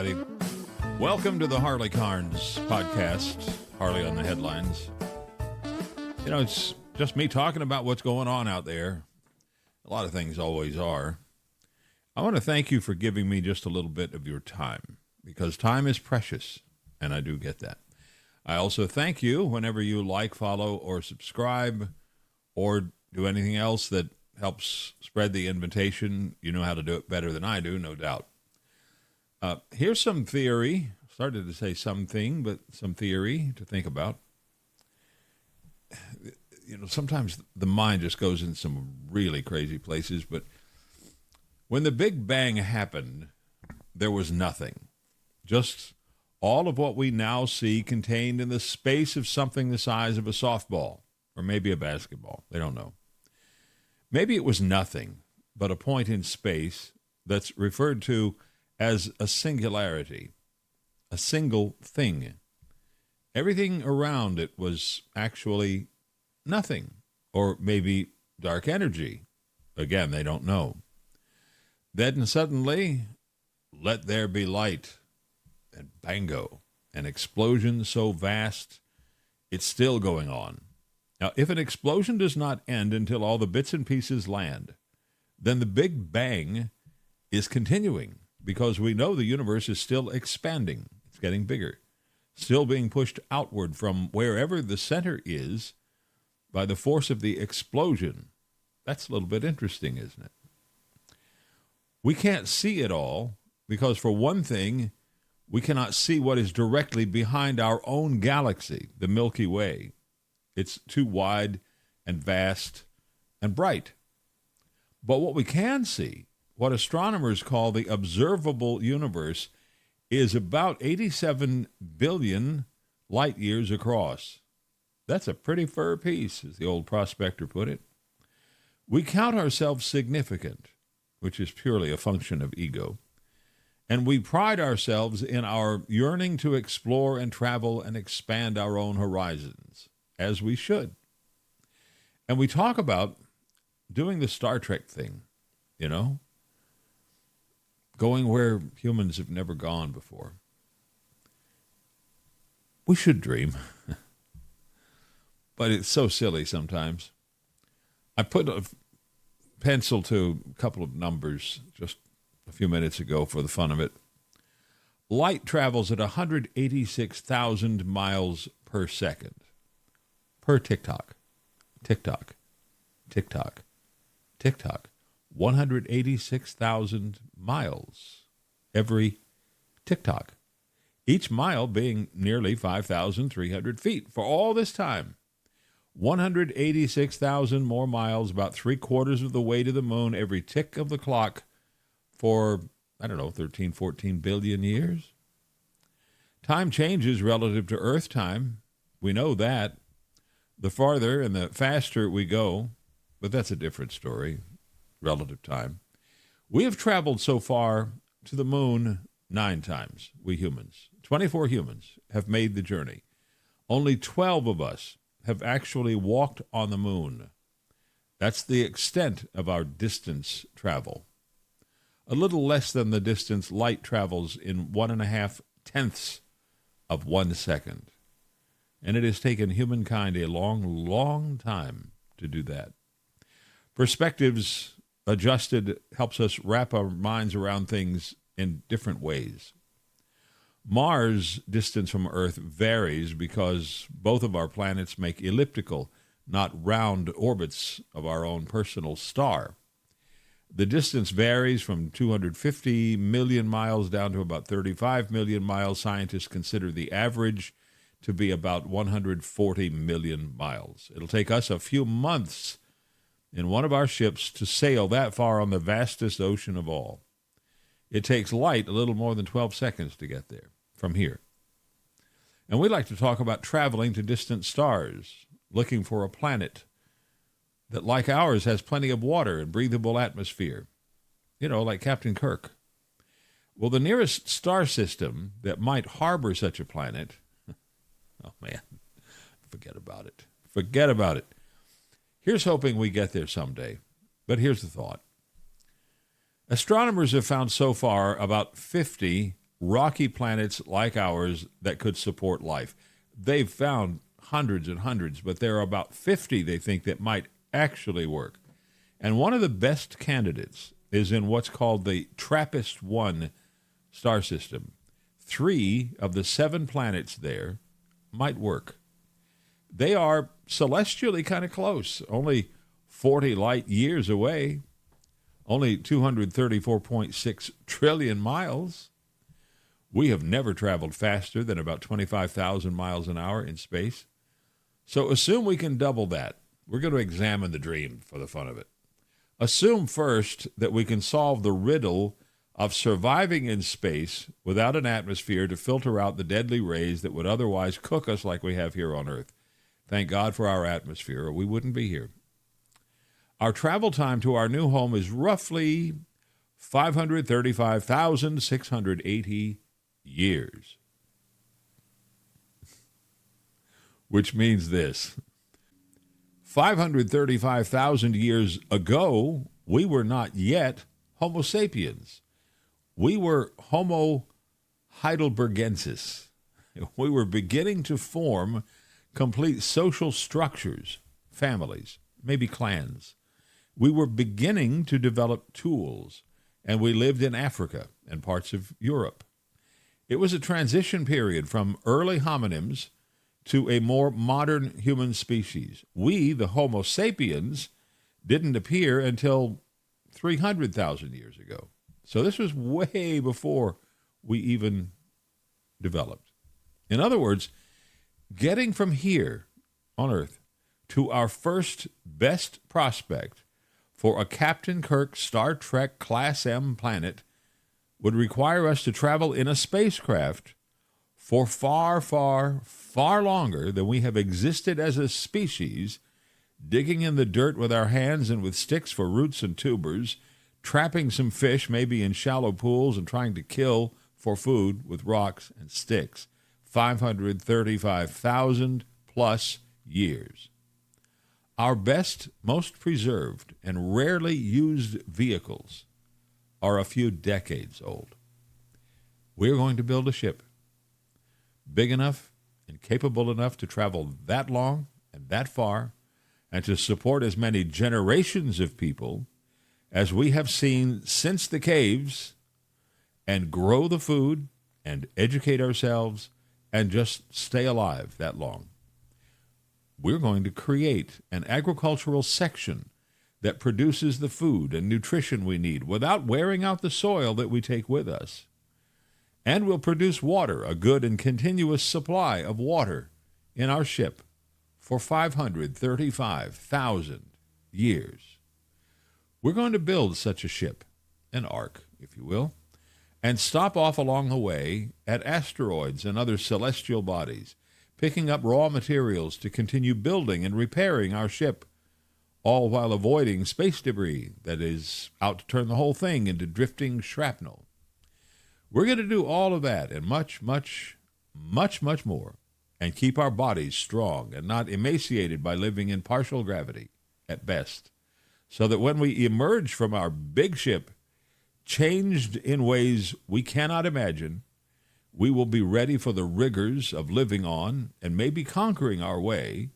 everybody. Welcome to the Harley Carnes podcast, Harley on the Headlines. You know, it's just me talking about what's going on out there. A lot of things always are. I want to thank you for giving me just a little bit of your time, because time is precious, and I do get that. I also thank you whenever you like, follow, or subscribe, or do anything else that helps spread the invitation. You know how to do it better than I do, no doubt. Here's some theory. Started to say something, but some theory to think about. You know, sometimes the mind just goes in some really crazy places, but when the Big Bang happened, there was nothing. Just all of what we now see contained in the space of something the size of a softball, or maybe a basketball. They don't know. Maybe it was nothing but a point in space that's referred to as a singularity, a single thing. Everything around it was actually nothing, or maybe dark energy. Again, they don't know. Then suddenly, let there be light, and bango, an explosion so vast, it's still going on. Now, if an explosion does not end until all the bits and pieces land, then the Big Bang is continuing, because we know the universe is still expanding. It's getting bigger, still being pushed outward from wherever the center is by the force of the explosion. That's a little bit interesting, isn't it? We can't see it all because, for one thing, we cannot see what is directly behind our own galaxy, the Milky Way. It's too wide and vast and bright. But what we can see, what astronomers call the observable universe, is about 87 billion light years across. That's a pretty fur piece, as the old prospector put it. We count ourselves significant, which is purely a function of ego, and we pride ourselves in our yearning to explore and travel and expand our own horizons, as we should. And we talk about doing the Star Trek thing, you know, going where humans have never gone before. We should dream, but it's so silly sometimes. I put a pencil to a couple of numbers just a few minutes ago for the fun of it. Light travels at 186,000 miles per second. Per tick-tock. Tick-tock. Tick-tock. Tick-tock. 186,000 miles every tick-tock. Each mile being nearly 5,300 feet for all this time. 186,000 more miles, about 3/4 of the way to the moon every tick of the clock for, 13, 14 billion years. Time changes relative to Earth time. We know that. The farther and the faster we go, but that's a different story, relative time. We have traveled so far to the moon 9 times, we humans. 24 humans have made the journey. Only 12 of us have actually walked on the moon. That's the extent of our distance travel. A little less than the distance light travels in 1.5 tenths of 1 second. And it has taken humankind a long, long time to do that. Perspectives adjusted helps us wrap our minds around things in different ways. Mars' distance from Earth varies because both of our planets make elliptical, not round orbits of our own personal star. The distance varies from 250 million miles down to about 35 million miles. Scientists consider the average to be about 140 million miles. It'll take us a few months in one of our ships to sail that far on the vastest ocean of all. It takes light a little more than 12 seconds to get there from here. And we like to talk about traveling to distant stars, looking for a planet that, like ours, has plenty of water and breathable atmosphere. You know, like Captain Kirk. Well, the nearest star system that might harbor such a planet, oh man, forget about it. Forget about it. Here's hoping we get there someday. But here's the thought. Astronomers have found so far about 50 rocky planets like ours that could support life. They've found hundreds and hundreds, but there are about 50 they think that might actually work. And one of the best candidates is in what's called the TRAPPIST-1 star system. 3 of the 7 planets there might work. They are celestially kind of close, only 40 light years away, only 234.6 trillion miles. We have never traveled faster than about 25,000 miles an hour in space. So assume we can double that. We're going to examine the dream for the fun of it. Assume first that we can solve the riddle of surviving in space without an atmosphere to filter out the deadly rays that would otherwise cook us like we have here on Earth. Thank God for our atmosphere, or we wouldn't be here. Our travel time to our new home is roughly 535,680 years. Which means this. 535,000 years ago, we were not yet Homo sapiens. We were Homo heidelbergensis. We were beginning to form complete social structures, families, maybe clans. We were beginning to develop tools, and we lived in Africa and parts of Europe. It was a transition period from early hominins to a more modern human species. We, the Homo sapiens, didn't appear until 300,000 years ago. So this was way before we even developed. In other words, getting from here on Earth to our first best prospect for a Captain Kirk Star Trek Class M planet would require us to travel in a spacecraft for far, far, far longer than we have existed as a species, digging in the dirt with our hands and with sticks for roots and tubers, trapping some fish maybe in shallow pools and trying to kill for food with rocks and sticks. 535,000 plus years. Our best, most preserved, and rarely used vehicles are a few decades old. We're going to build a ship big enough and capable enough to travel that long and that far and to support as many generations of people as we have seen since the caves, and grow the food and educate ourselves and just stay alive that long. We're going to create an agricultural section that produces the food and nutrition we need without wearing out the soil that we take with us. And we'll produce water, a good and continuous supply of water in our ship for 535,000 years. We're going to build such a ship, an ark, if you will, and stop off along the way at asteroids and other celestial bodies, picking up raw materials to continue building and repairing our ship, all while avoiding space debris that is out to turn the whole thing into drifting shrapnel. We're going to do all of that and much, much, much, much more, and keep our bodies strong and not emaciated by living in partial gravity at best, so that when we emerge from our big ship, changed in ways we cannot imagine, we will be ready for the rigors of living on and maybe conquering our way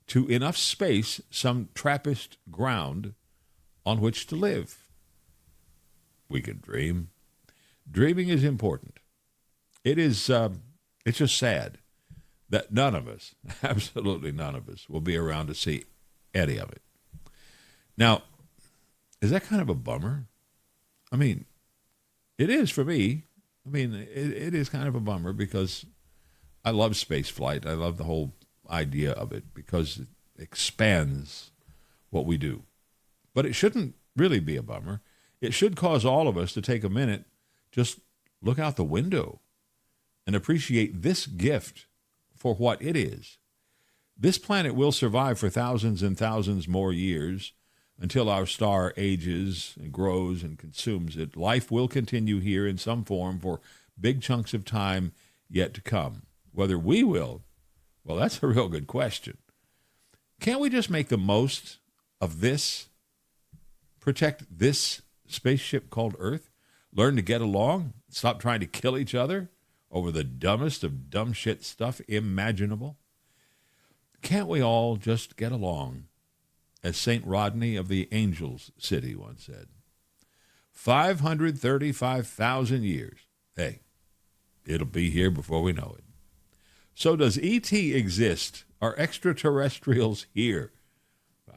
to enough space, some TRAPPIST ground on which to live. We can dream. Dreaming is important. It's just sad that none of us, absolutely none of us, will be around to see any of it. Now, is that kind of a bummer? I mean, it is for me. I mean, it is kind of a bummer because I love space flight. I love the whole idea of it because it expands what we do. But it shouldn't really be a bummer. It should cause all of us to take a minute, just look out the window and appreciate this gift for what it is. This planet will survive for thousands and thousands more years until our star ages and grows and consumes it. Life will continue here in some form for big chunks of time yet to come. Whether we will, well, that's a real good question. Can't we just make the most of this, protect this spaceship called Earth, learn to get along, stop trying to kill each other over the dumbest of dumb shit stuff imaginable? Can't we all just get along, as St. Rodney of the Angels City once said? 535,000 years. Hey, it'll be here before we know it. So does E.T. exist? Are extraterrestrials here?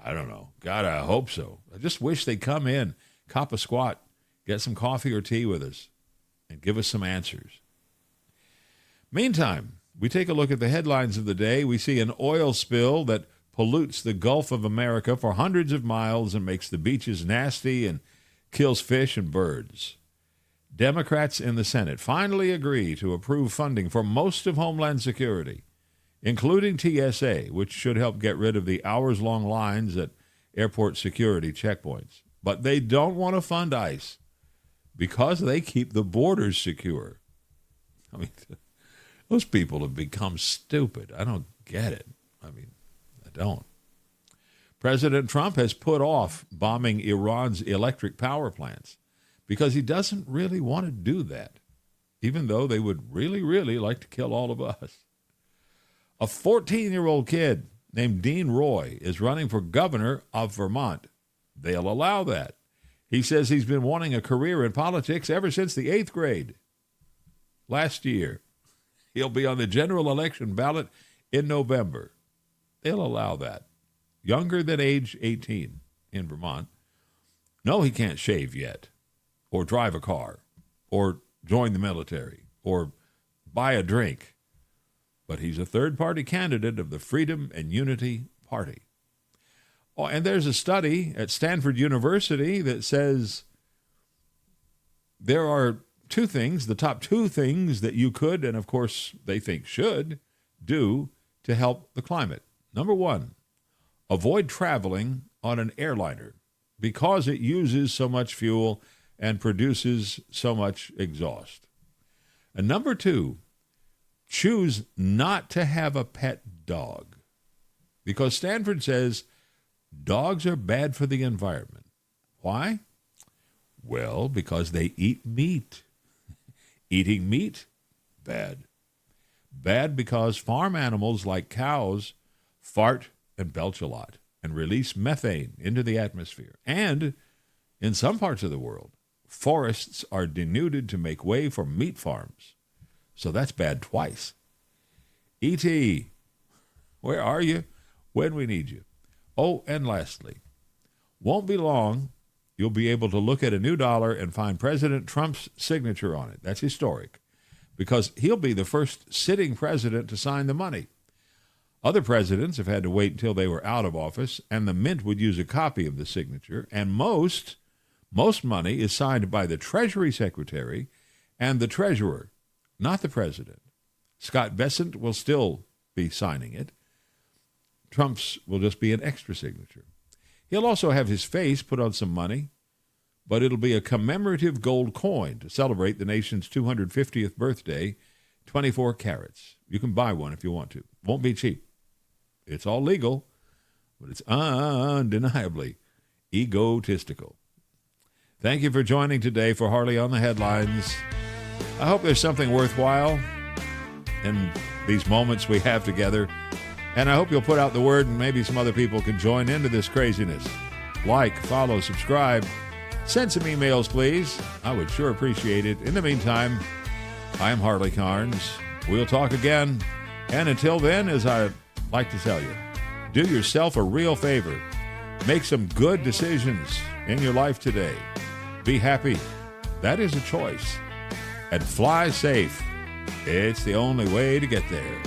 I don't know. God, I hope so. I just wish they'd come in, cop a squat, get some coffee or tea with us, and give us some answers. Meantime, we take a look at the headlines of the day. We see an oil spill that pollutes the Gulf of America for hundreds of miles and makes the beaches nasty and kills fish and birds. Democrats in the Senate finally agree to approve funding for most of Homeland Security, including TSA, which should help get rid of the hours-long lines at airport security checkpoints. But they don't want to fund ICE because they keep the borders secure. I mean, those people have become stupid. I don't get it. I don't. President Trump has put off bombing Iran's electric power plants because he doesn't really want to do that, even though they would really, really like to kill all of us. A 14-year-old kid named Dean Roy is running for governor of Vermont. They'll allow that. He says he's been wanting a career in politics ever since the 8th grade. Last year, he'll be on the general election ballot in November. They'll allow that. Younger than age 18 in Vermont. No, he can't shave yet, or drive a car, or join the military, or buy a drink. But he's a third-party candidate of the Freedom and Unity Party. Oh, and there's a study at Stanford University that says there are two things, the top two things that you could, and of course they think should, do to help the climate. Number one, avoid traveling on an airliner because it uses so much fuel and produces so much exhaust. And number two, choose not to have a pet dog because Stanford says dogs are bad for the environment. Why? Well, because they eat meat. Eating meat, bad. Bad because farm animals like cows fart and belch a lot and release methane into the atmosphere. And in some parts of the world, forests are denuded to make way for meat farms. So that's bad twice. E.T., where are you when we need you? Oh, and lastly, won't be long, you'll be able to look at a new dollar and find President Trump's signature on it. That's historic because he'll be the first sitting president to sign the money. Other presidents have had to wait until they were out of office, and the mint would use a copy of the signature, and most money is signed by the Treasury Secretary and the Treasurer, not the president. Scott Bessent will still be signing it. Trump's will just be an extra signature. He'll also have his face put on some money, but it'll be a commemorative gold coin to celebrate the nation's 250th birthday, 24 carats. You can buy one if you want to. Won't be cheap. It's all legal, but it's undeniably egotistical. Thank you for joining today for Harley on the Headlines. I hope there's something worthwhile in these moments we have together, and I hope you'll put out the word and maybe some other people can join into this craziness. Like, follow, subscribe. Send some emails, please. I would sure appreciate it. In the meantime, I am Harley Carnes. We'll talk again. And until then, as I like to tell you, do yourself a real favor. Make some good decisions in your life today. Be happy. That is a choice. And fly safe. It's the only way to get there.